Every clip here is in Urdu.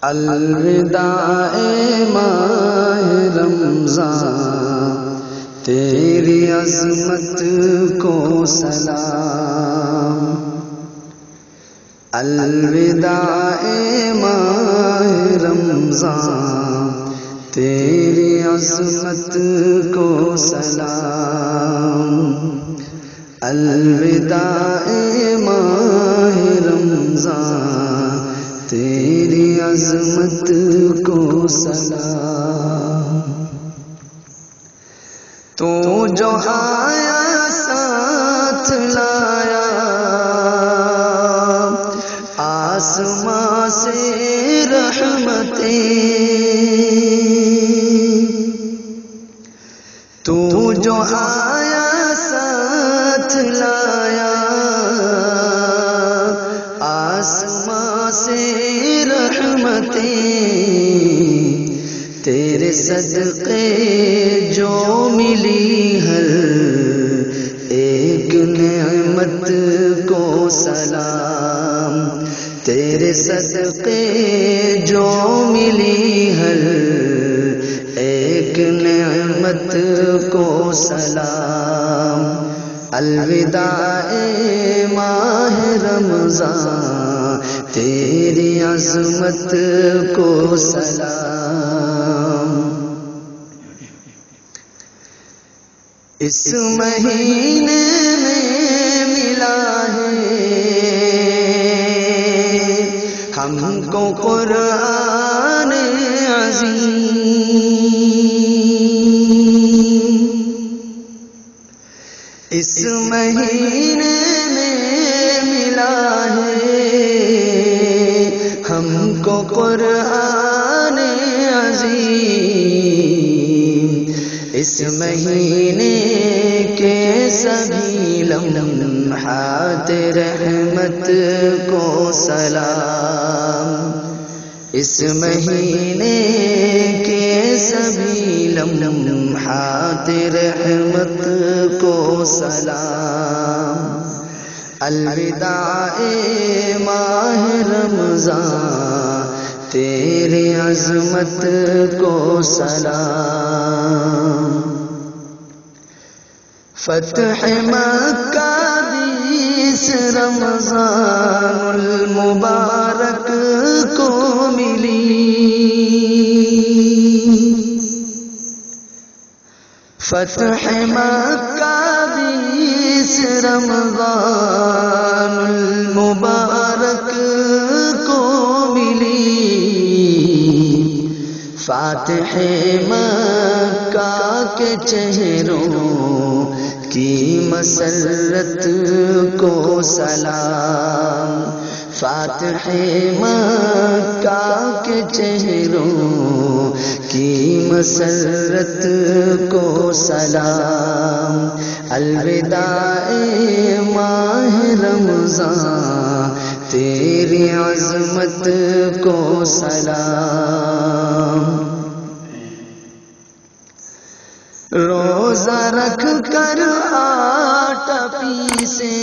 الوداع ماہ رمضان تیری عظمت کو سلام۔ الوداع ماہ رمضان تیری عظمت کو سلام۔ الوداع ماہ رمضان تیری عظمت کو سلام۔ تو جو آیا ساتھ لایا آسماں سے رحمتیں، تو جو آیا ساتھ لایا آسماں سے رحمتیں، تیرے صدقے جو ملی ہر ایک نعمت کو سلام۔ تیرے صدقے جو ملی ہر ایک نعمت کو سلام۔ الوداع ماہ رمضان تیری عظمت کو سلام۔ اس مہینے میں ملا ہے ہم کو قرآن عظیم۔ اس مہینے میں ملا ہے ہم کو قرآن عظیم۔ اس مہینے کے سبھی لمحات رحمت کو سلام۔ اس مہینے کے سبھی لمحات رحمت کو سلام۔ الوداع ماہ رمضان تیری عظمت کو سلام۔ فتح مکہ 20 رمضان المبارک کو ملی، فتح مکہ 20 رمضان المبارک کو ملی۔ فاتح مکہ کے چہروں کی مسرت کو سلام۔ فاتح مکہ کے چہروں کی مسرت کو سلام۔ الوداع ماہ رمضان تیری عظمت کو سلام۔ روزہ رکھ کر آٹا پیسے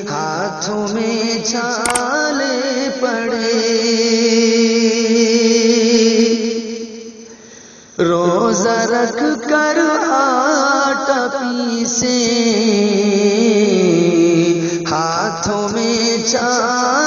ہاتھوں میں چھالے پڑے، روزہ رکھ کر آٹا پیسے ہاتھوں میں چھالے